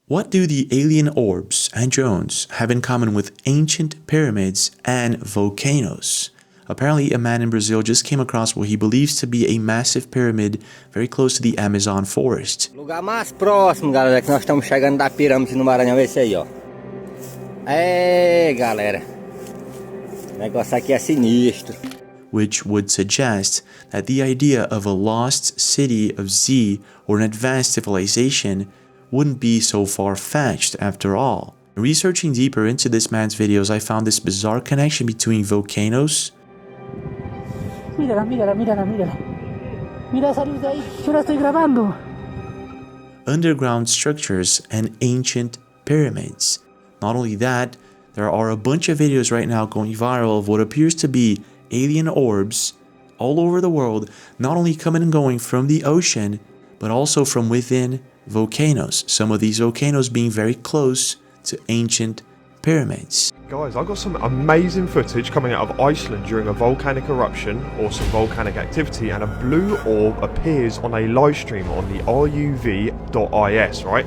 What do the alien orbs and drones have in common with ancient pyramids and volcanoes? Apparently, a man in Brazil just came across what he believes to be a massive pyramid very close to the Amazon forest. Lugar mais próximo, galera, que nós estamos chegando da pirâmide no Maranhão, esse aí, ó. É, galera. O negócio aqui é sinistro. Which would suggest that the idea of a lost city of Z or an advanced civilization wouldn't be so far-fetched after all. Researching deeper into this man's videos, I found this bizarre connection between volcanoes. Mírala. Mira esa luz de ahí, yo la estoy grabando. Underground structures and ancient pyramids. Not only that, there are a bunch of videos right now going viral of what appears to be alien orbs all over the world, not only coming and going from the ocean, but also from within volcanoes. Some of these volcanoes being very close to ancient pyramids. Guys, I've got some amazing footage coming out of Iceland during a volcanic eruption or some volcanic activity, and a blue orb appears on a live stream on the ruv.is, right?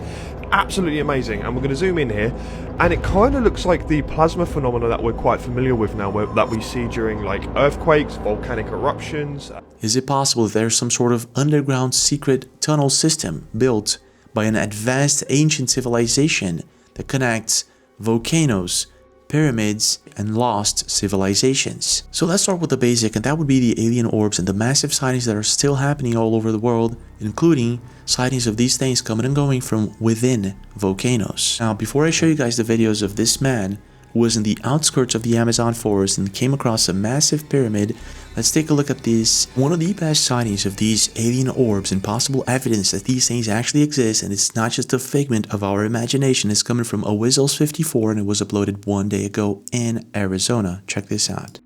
Absolutely amazing. And we're going to zoom in here, and it kind of looks like the plasma phenomena that we're quite familiar with now, that we see during like earthquakes, volcanic eruptions. Is it possible that there's some sort of underground secret tunnel system built by an advanced ancient civilization that connects volcanoes, pyramids, and lost civilizations? So let's start with the basic, and that would be the alien orbs and the massive sightings that are still happening all over the world, including sightings of these things coming and going from within volcanoes. Now, before I show you guys the videos of this man who was in the outskirts of the Amazon forest and came across a massive pyramid, let's take a look at this. One of the best sightings of these alien orbs and possible evidence that these things actually exist and it's not just a figment of our imagination is coming from Orbs54, and it was uploaded one day ago in Arizona. Check this out.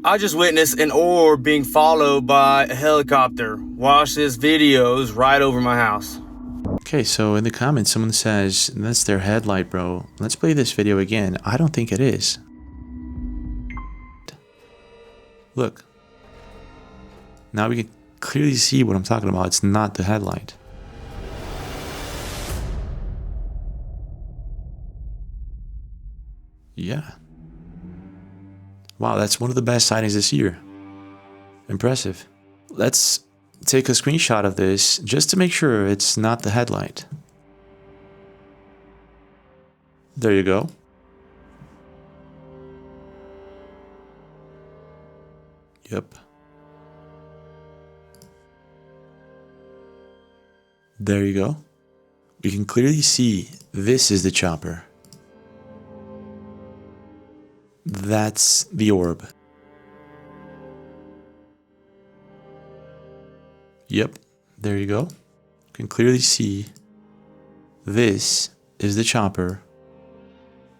I just witnessed an orb being followed by a helicopter. Watch this video, it's right over my house. Okay, so in the comments someone says, that's their headlight, bro. Let's play this video again. I don't think it is. Look. Now we can clearly see what I'm talking about. It's not the headlight. Yeah. Wow, that's one of the best sightings this year. Impressive. Let's take a screenshot of this just to make sure it's not the headlight. There you go. Yep. There you go. You can clearly see this is the chopper. That's the orb. Yep, there you go. You can clearly see this is the chopper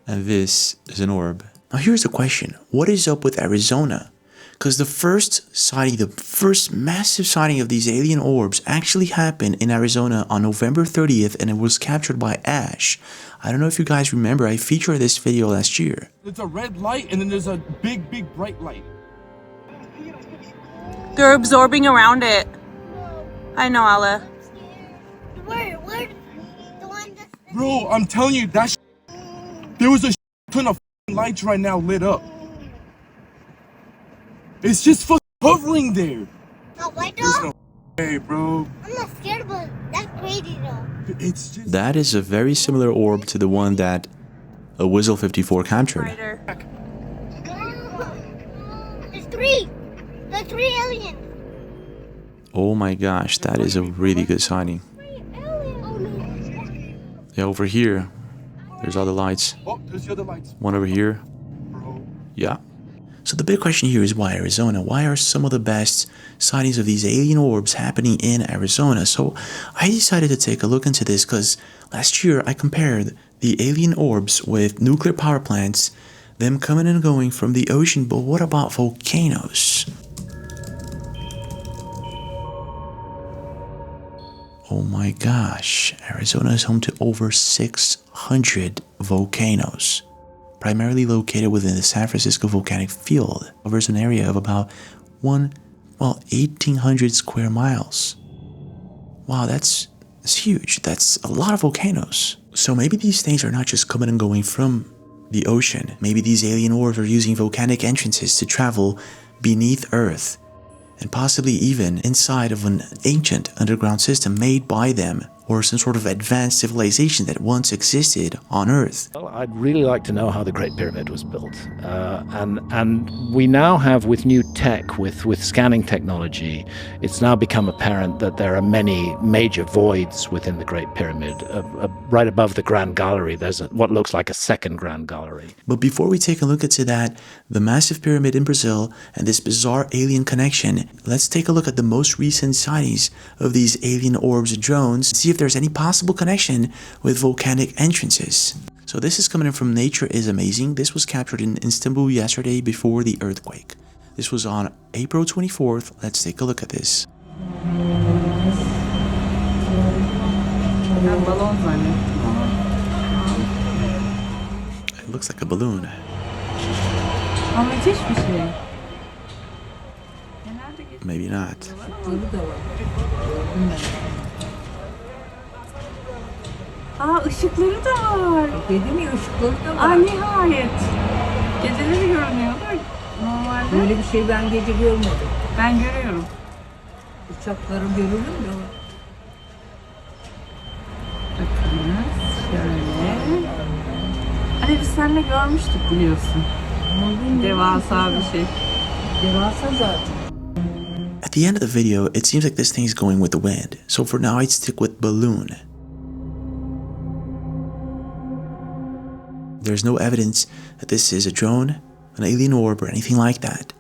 and this is an orb. Now here's the question. What is up with Arizona? Because the first sighting, the first massive sighting of these alien orbs actually happened in Arizona on November 30th, and it was captured by Ash. I don't know if you guys remember, I featured this video last year. There's a red light and then there's a big bright light. They're absorbing around it. I know, Allah. Where? The one that's... Bro, I'm telling you, that there was a ton of lights right now lit up. It's just hovering there. No, why There's don't? no way, bro. I'm not scared, but that's crazy though. It's just... That is a very similar orb to the one that a Orbs54 captured. There's three. There's three aliens. Oh my gosh, that is a really good sighting. Yeah, over here, there's other lights. Oh, there's the other lights. One over here. Bro. Yeah. So the big question here is, why Arizona? Why are some of the best sightings of these alien orbs happening in Arizona? So I decided to take a look into this because last year I compared the alien orbs with nuclear power plants, them coming and going from the ocean, but what about volcanoes? Oh my gosh, Arizona is home to over 600 volcanoes, primarily located within the San Francisco volcanic field. It covers an area of about 1,800 square miles. Wow, that's It's huge. That's a lot of volcanoes. So maybe these things are not just coming and going from the ocean. Maybe these alien orbs are using volcanic entrances to travel beneath Earth, and possibly even inside of an ancient underground system made by them, or some sort of advanced civilization that once existed on Earth. Well, I'd really like to know how the Great Pyramid was built. And we now have, with new tech, with scanning technology, it's now become apparent that there are many major voids within the Great Pyramid. Right above the Grand Gallery, there's what looks like a second Grand Gallery. But before we take a look into that, the massive pyramid in Brazil, and this bizarre alien connection, let's take a look at the most recent sightings of these alien orbs drones, and see if there's any possible connection with volcanic entrances. So this is coming in from Nature is Amazing. This was captured in Istanbul yesterday before the earthquake. This was on April 24th. Let's take a look at this. It looks like a balloon. Maybe not. Işıkları da var. Dedim ya, ışıkları da var. Nihayet. Geceleri görünüyor da normalde. Böyle bir şey ben gece görmedim. Ben görüyorum. Uçakları görürüm de. Bakınız şöyle. Hani biz seninle görmüştük biliyorsun. Devasa bir şey. Devasa zaten. At the end of the video, it seems like this thing is going with the wind. So for now, I'd stick with balloon. There's no evidence that this is a drone, an alien orb, or anything like that.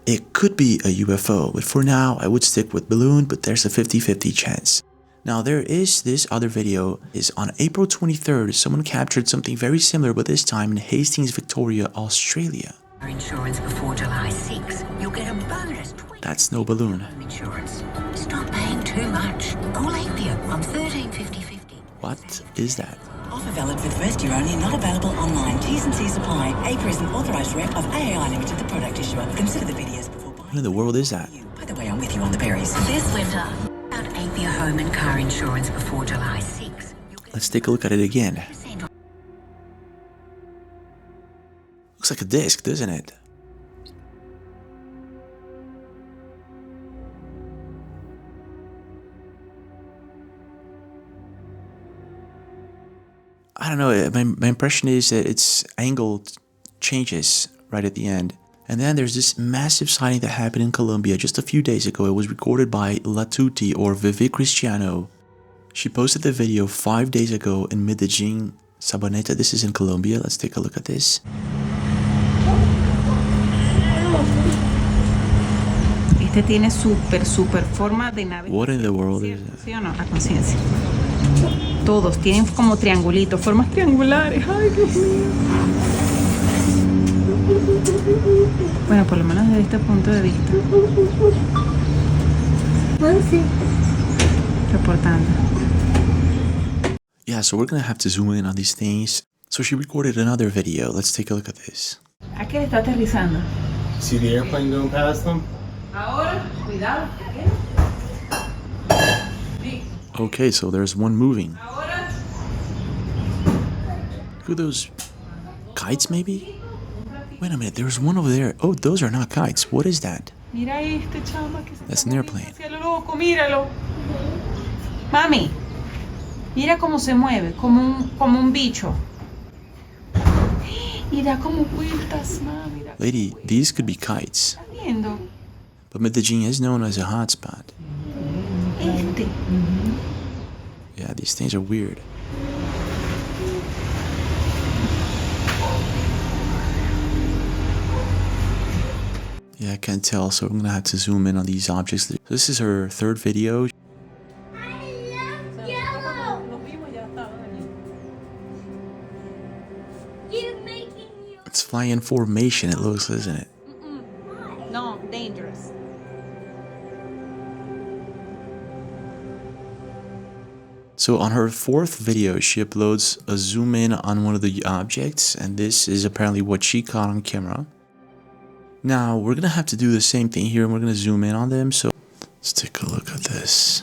It could be a UFO, but for now, I would stick with balloon, but there's a 50-50 chance. Now, there is this other video. Is on April 23rd, someone captured something very similar, but this time in Hastings, Victoria, Australia. Insurance before July 6. You'll get a bonus. That's no balloon. Insurance. Stop paying too much. Call Apia on 135050. What is that? Offer valid for the first year only, not available online. T's and C's apply. APA is an authorised rep of AAI Limited, the product issuer. Consider the videos before buying. What in the world is that? By the way, I'm with you on the berries. This winter, about Apia home and car insurance before July 6. Let's take a look at it again. Looks like a disc, doesn't it? I don't know, my impression is that its angle changes right at the end. And then there's this massive sighting that happened in Colombia just a few days ago. It was recorded by Latuti, or Vivi Cristiano. She posted the video 5 days ago in Medellin, Sabaneta. This is in Colombia. Let's take a look at this. Este tiene super forma de nave. What in the world is that? ¿Sí o no? La conciencia. Todos tienen como triangulitos, formas triangulares. Ay, Dios mío. Bueno, por lo menos desde este punto de vista. Reportando. Yeah, so we're gonna have to zoom in on these things. So she recorded another video. Let's take a look at this. ¿A qué está aterrizando? See the airplane going past them? Ahora, cuidado. Okay, so there's one moving. Look at those kites, maybe? Wait a minute, there's one over there. Oh, those are not kites. What is that? That's an airplane. Míralo. Mami, mira cómo se mueve, como un bicho. Y da como vueltas, mami. Lady, these could be kites. ¿Estás viendo? But Medellin is known as a hotspot. Yeah, these things are weird. Yeah, I can't tell, so I'm gonna have to zoom in on these objects. This is her third video. It's flying in formation, it looks, isn't it? No, dangerous. So on her fourth video, she uploads a zoom in on one of the objects, and this is apparently what she caught on camera. Now, we're gonna have to do the same thing here, and we're gonna zoom in on them, so let's take a look at this.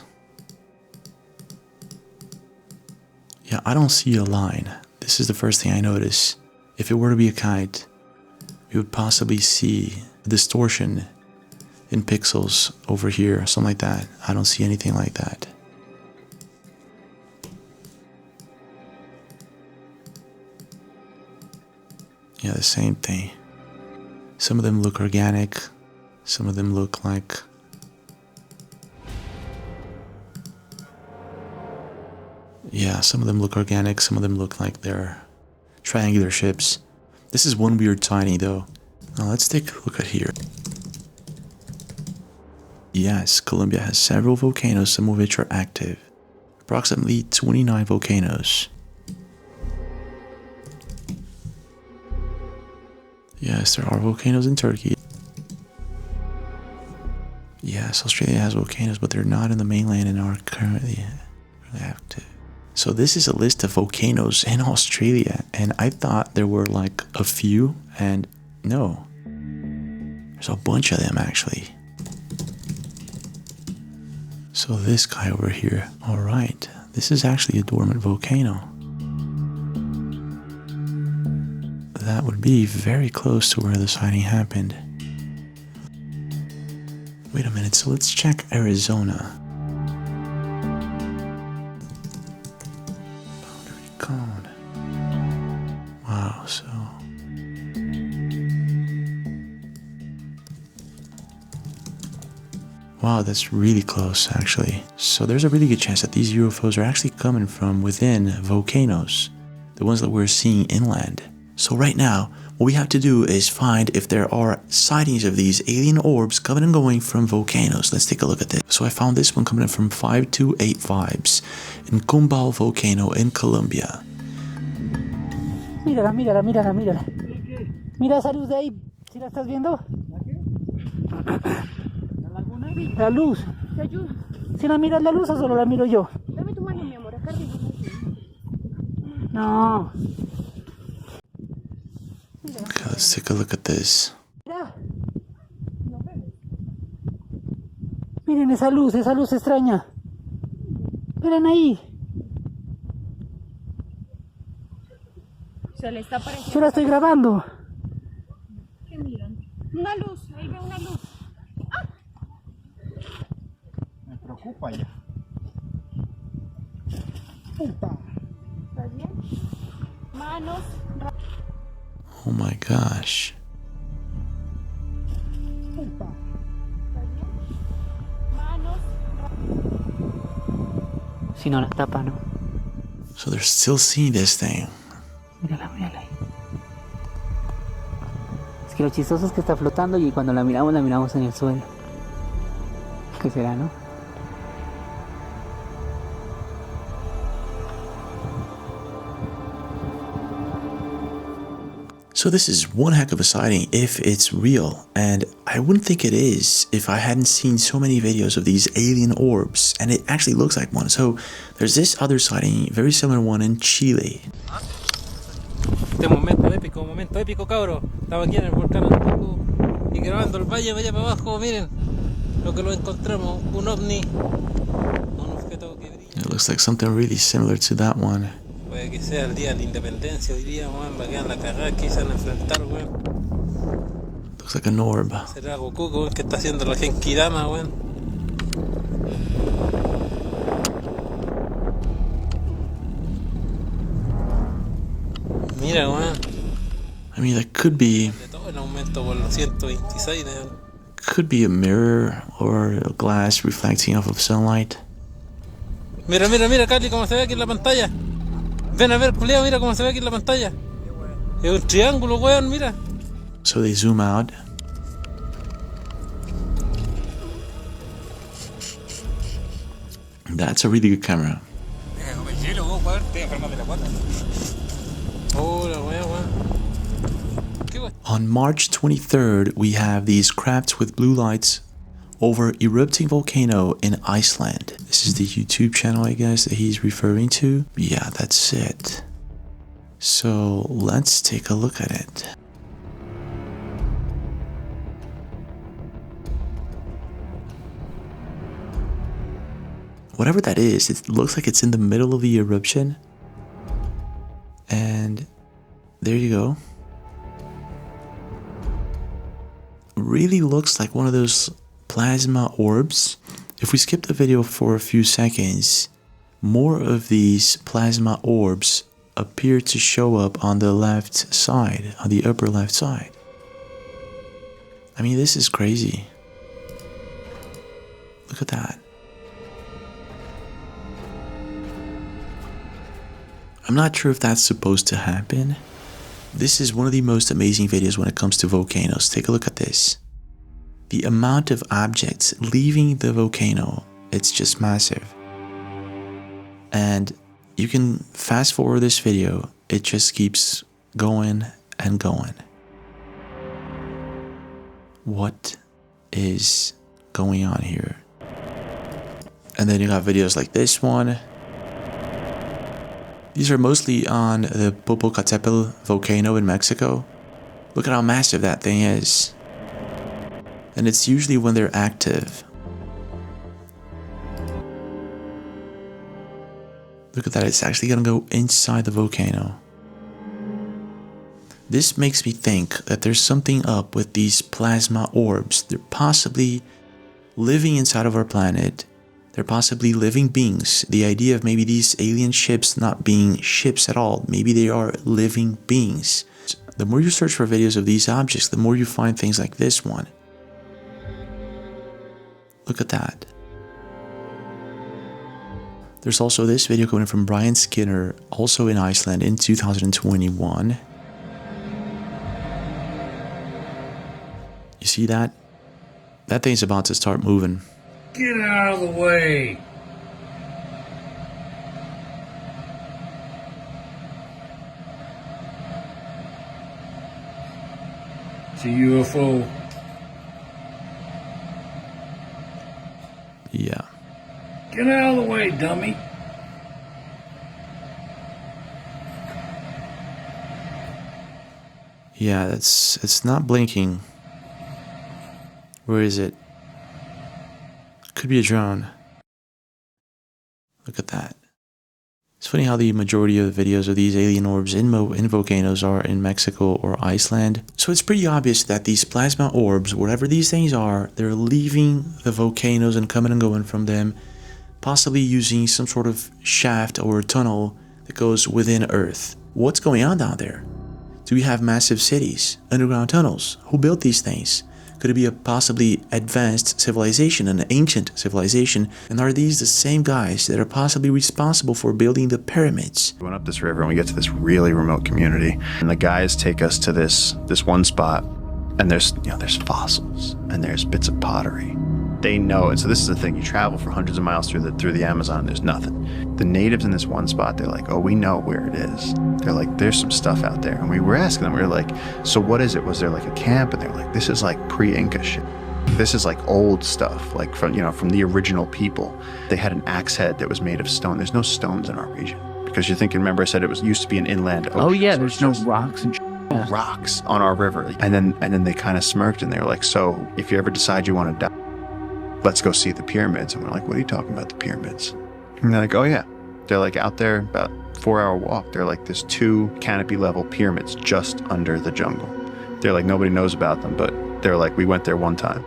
Yeah, I don't see a line. This is the first thing I notice. If it were to be a kite, you would possibly see a distortion in pixels over here, something like that. I don't see anything like that. Yeah, the same thing. Some of them look organic, some of them look like... Yeah, some of them look organic, some of them look like they're triangular ships. This is one weird tiny though. Now let's take a look at here. Yes, Colombia has several volcanoes, some of which are active. Approximately 29 volcanoes. Yes, there are volcanoes in Turkey. Yes, Australia has volcanoes, but they're not in the mainland and are currently active. So this is a list of volcanoes in Australia, and I thought there were like a few, and no. There's a bunch of them actually. So this guy over here, alright, this is actually a dormant volcano. That would be very close to where the sighting happened. Wait a minute, so let's check Arizona. Boundary cone. Wow, so... Wow, that's really close actually. So there's a really good chance that these UFOs are actually coming from within volcanoes. The ones that we're seeing inland. So right now, what we have to do is find if there are sightings of these alien orbs coming and going from volcanoes. Let's take a look at this. So I found this one coming in from 528 Vibes in Cumbal Volcano in Colombia. Mírala, mírala, mírala, mírala. Mira esa luz de ahí. ¿Sí la estás viendo? La luz. Te ayudo. ¿Si la miras la luz o solo la miro yo? Dame tu mano, mi amor, acá arriba. No. Okay, let's take a look at this. Mira. Miren esa luz extraña. Miren ahí. Se le está apareciendo. Yo la estoy grabando. ¿Qué miran? Una luz, ahí veo una luz. ¡Ah! Me preocupa ya. ¿Estás bien? Manos. Oh my gosh. Si no la tapa, ¿no? So they're still seeing this thing. Mírala, mírala ahí. Es que lo chistoso es que está flotando y cuando la miramos en el suelo. ¿Qué será, no? So this is one heck of a sighting if it's real, and I wouldn't think it is if I hadn't seen so many videos of these alien orbs, and it actually looks like one. So there's this other sighting, very similar one in Chile. Este momento épico, cabro. Estaba aquí en el volcán y grabando el valle allá para abajo, miren lo que lo encontramos, un ovni, un objeto que brilla. It looks like something really similar to that one. Puede que sea el día de la independencia hoy día, weón, va a quedar la cagada que se van a enfrentar, weón. Looks like an orb. Será Goku, weón, que está haciendo la Genkidama, weón. Mira, weón. I mean, that could be... De todo el aumento por los 126 de... Could be a mirror or a glass reflecting off of sunlight. Mira, Carly, cómo se ve aquí en la pantalla. Ven a ver, culiao, mira cómo se ve aquí en la pantalla. Es un triángulo, weón, mira. So they zoom out. That's a really good camera. On March 23rd, we have these crafts with blue lights over erupting volcano in Iceland. This is the YouTube channel, I guess, that he's referring to. Yeah, that's it. So let's take a look at it. Whatever that is, it looks like it's in the middle of the eruption. And there you go. Really looks like one of those plasma orbs. If we skip the video for a few seconds, more of these plasma orbs appear to show up on the left side, on the upper left side. I mean, this is crazy. Look at that. I'm not sure if that's supposed to happen. This is one of the most amazing videos when it comes to volcanoes. Take a look at this. The amount of objects leaving the volcano, it's just massive. And you can fast forward this video, it just keeps going and going. What is going on here? And then you got videos like this one. These are mostly on the Popocatépetl volcano in Mexico. Look at how massive that thing is. And it's usually when they're active. Look at that, it's actually gonna go inside the volcano. This makes me think that there's something up with these plasma orbs. They're possibly living inside of our planet. They're possibly living beings. The idea of maybe these alien ships not being ships at all. Maybe they are living beings. The more you search for videos of these objects, the more you find things like this one. Look at that. There's also this video coming from Brian Skinner, also in Iceland in 2021. You see that? That thing's about to start moving. Get out of the way! It's a UFO. Yeah. Get out of the way, dummy! Yeah, it's not blinking. Where is it? Could be a drone. Look at that. It's funny how the majority of the videos of these alien orbs in volcanoes are in Mexico or Iceland. So it's pretty obvious that these plasma orbs, whatever these things are, they're leaving the volcanoes and coming and going from them, possibly using some sort of shaft or tunnel that goes within Earth. What's going on down there? Do we have massive cities, underground tunnels? Who built these things? Could it be a possibly advanced civilization, an ancient civilization? And are these the same guys that are possibly responsible for building the pyramids? We went up this river and we get to this really remote community, and the guys take us to this one spot, and there's fossils and there's bits of pottery. They know it. So this is the thing: you travel for hundreds of miles through the Amazon, and there's nothing. The natives in this one spot, they're like, "Oh, we know where it is." They're like, "There's some stuff out there." And we were asking them, we were like, "So what is it? Was there like a camp?" And they're like, "This is like pre-Inca shit. This is like old stuff, like from the original people. They had an axe head that was made of stone. There's no stones in our region because you're thinking. Remember, I said it used to be an inland ocean. Oh yeah, so there's no rocks and rocks on our river." And then they kind of smirked and they were like, "So if you ever decide you want to die, let's go see the pyramids." And we're like, "What are you talking about, the pyramids?" And they're like, "Oh yeah." They're like out there, about 4-hour walk. They're like there's 2 canopy level pyramids just under the jungle. They're like, nobody knows about them, but they're like, we went there one time.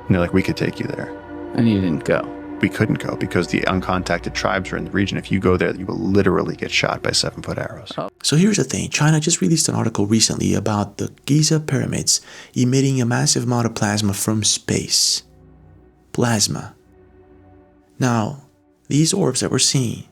And they're like, we could take you there. And you didn't go. We couldn't go because the uncontacted tribes are in the region. If you go there, you will literally get shot by 7-foot arrows. So here's the thing. China just released an article recently about the Giza pyramids emitting a massive amount of plasma from space. Plasma. Now, these orbs that we're seeing,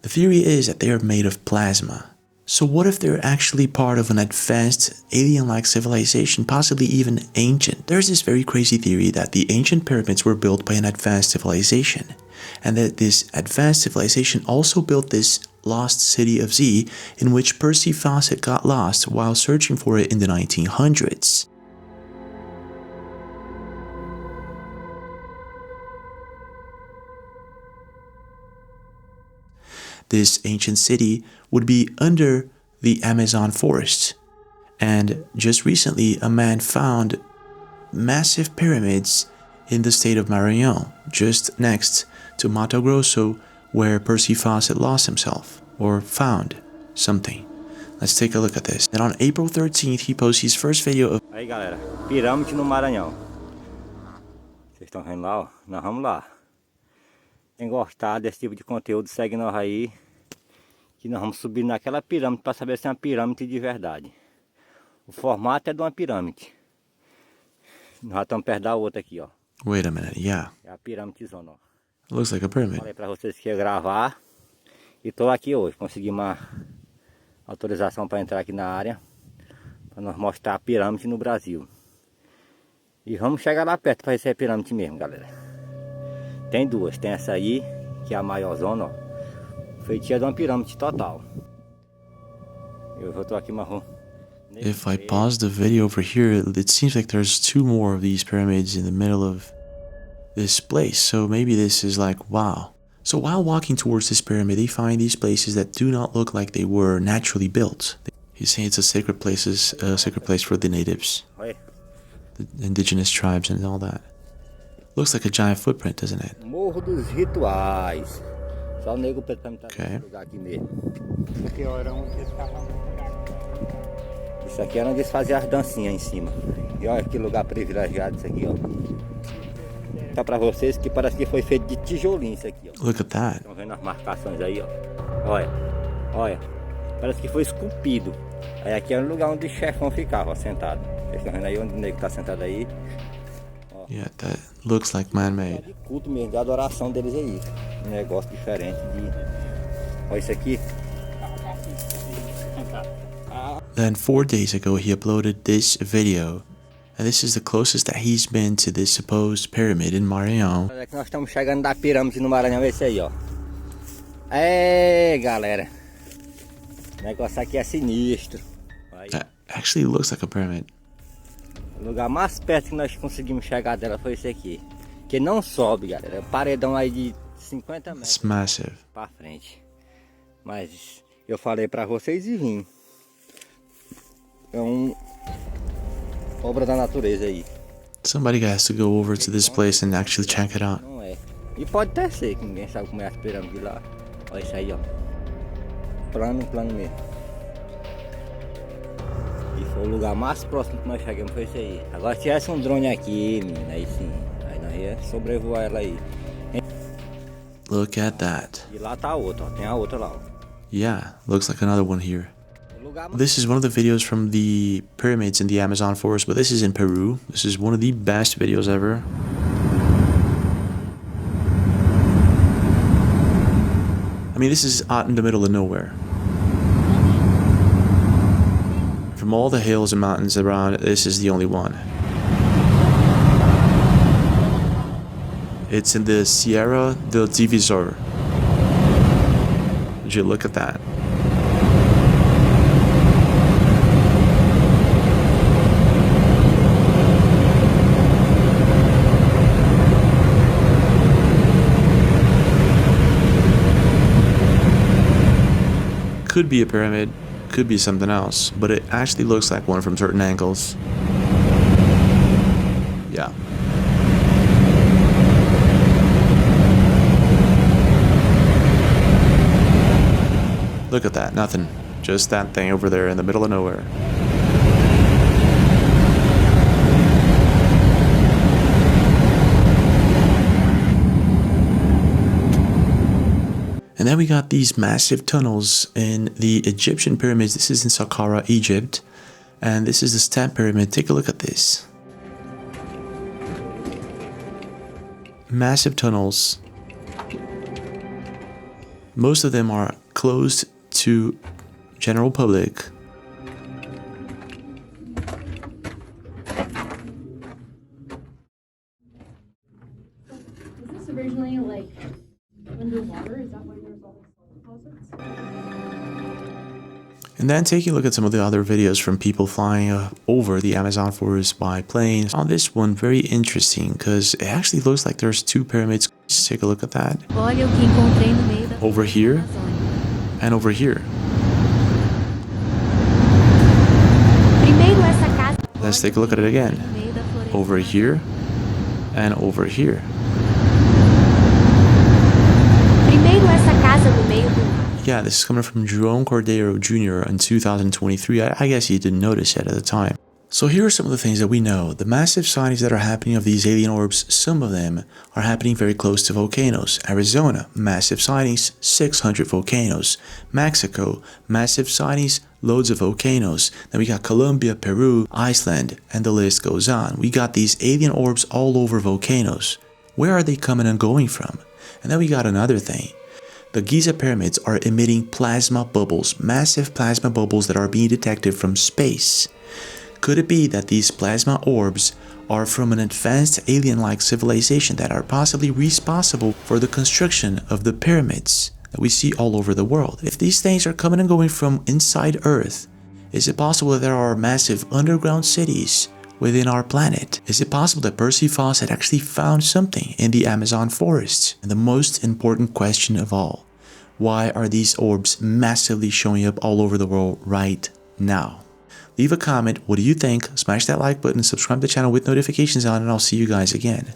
the theory is that they are made of plasma. So what if they're actually part of an advanced alien-like civilization, possibly even ancient? There's this very crazy theory that the ancient pyramids were built by an advanced civilization, and that this advanced civilization also built this lost city of Z, in which Percy Fawcett got lost while searching for it in the 1900s. This ancient city would be under the Amazon forest, and just recently a man found massive pyramids in the state of Maranhão, just next to Mato Grosso, where Percy Fawcett lost himself or found something. Let's take a look at this. And on April 13th, he posts his first video of... Aí galera, pirâmide no Maranhão. Vocês estão vendo lá, ó? Nós vamos lá. Quem gostar desse tipo de conteúdo, segue nós aí. Que nós vamos subir naquela pirâmide para saber se é uma pirâmide de verdade. O formato é de uma pirâmide. Nós estamos perto da outra aqui, ó. Wait a minute, yeah. É a pirâmide zona, ó. Looks like a pyramid. Falei para vocês que ia gravar. E tô aqui hoje. Consegui uma autorização para entrar aqui na área. Para nós mostrar a pirâmide no Brasil. E vamos chegar lá perto para ver se é pirâmide mesmo, galera. Tem duas. Tem essa aí, que é a maior zona, ó. Feitinha de uma pirâmide total. Eu tô aqui marrom. If I pause the video over here, it seems like there's two more of these pyramids in the middle of this place. So maybe this is like, wow. So while walking towards this pyramid, they find these places that do not look like they were naturally built. He's saying it's a sacred place for the natives, the indigenous tribes and all that. Looks like a giant footprint, doesn't it? Morro dos Rituais. Só o nego preto pra me trazer Okay. esse lugar aqui mesmo. Isso aqui era onde eles faziam as dancinhas em cima. E olha que lugar privilegiado isso aqui, ó. Tá pra vocês que parece que foi feito de tijolinho isso aqui, ó. Look at that. Estão vendo as marcações aí, ó. Olha, olha. Parece que foi esculpido. Aí aqui era o lugar onde o chefão ficava, ó, sentado. Vocês estão vendo aí onde o nego tá sentado aí? Ó. Yeah, that looks like man-made. De culto mesmo, de adoração deles aí. Um negócio diferente de... Olha isso aqui. Then 4 days ago, he uploaded this video. And this is the closest that he's been to this supposed pyramid in Maranhão. Olha que nós estamos chegando da pirâmide no Maranhão, esse aí, ó. É, galera. O negócio aqui é sinistro. Aí. That actually looks like a pyramid. O lugar mais perto que nós conseguimos chegar dela foi esse aqui. Que não sobe, galera. É um paredão aí de 50 metros. It's massive. Pra frente. Mas eu falei pra vocês e vim. É obra da natureza aí. Somebody has to go over to this place and actually check it out. Não é. E pode até ser, que ninguém sabe como é as pirâmides lá. Olha isso aí, ó. Plano mesmo. E foi o lugar mais próximo que nós chegamos, foi esse aí. Agora se tivesse um drone aqui, menina, aí sim. Aí nós ia sobrevoar ela aí. Look at that. E lá tá a outra, ó. Tem a outra lá, ó. Yeah, looks like another one here. This is one of the videos from the pyramids in the Amazon forest, but this is in Peru. This is one of the best videos ever. I mean, this is out in the middle of nowhere. From all the hills and mountains around, this is the only one. It's in the Sierra del Divisor. Would you look at that? Could be a pyramid, could be something else, but it actually looks like one from certain angles. Yeah. Look at that, nothing. Just that thing over there in the middle of nowhere. And then we got these massive tunnels in the Egyptian pyramids. This is in Saqqara, Egypt. And this is the Stamp Pyramid. Take a look at this. Massive tunnels. Most of them are closed to general public. Was this originally like underwater? Is that why there's all these deposits? And then taking a look at some of the other videos from people flying over the Amazon forest by planes. On this one, very interesting because it actually looks like there's two pyramids. Just take a look at that. Olha o que encontrei no meio da Over here and over here. Primeiro essa casa. Let's take a look at it again. Over here and over here. Primeiro essa casa no meio do mar. Yeah, this is coming from Jerome Cordero Jr. in 2023. I guess you didn't notice it at the time. So here are some of the things that we know. The massive sightings that are happening of these alien orbs, some of them are happening very close to volcanoes. Arizona, massive sightings, 600 volcanoes. Mexico, massive sightings, loads of volcanoes. Then we got Colombia, Peru, Iceland, and the list goes on. We got these alien orbs all over volcanoes. Where are they coming and going from? And then we got another thing. The Giza pyramids are emitting plasma bubbles, massive plasma bubbles that are being detected from space. Could it be that these plasma orbs are from an advanced alien-like civilization that are possibly responsible for the construction of the pyramids that we see all over the world? If these things are coming and going from inside Earth, is it possible that there are massive underground cities within our planet? Is it possible that Percy Foss had actually found something in the Amazon forest? And the most important question of all, why are these orbs massively showing up all over the world right now? Leave a comment, what do you think? Smash that like button, subscribe to the channel with notifications on, and I'll see you guys again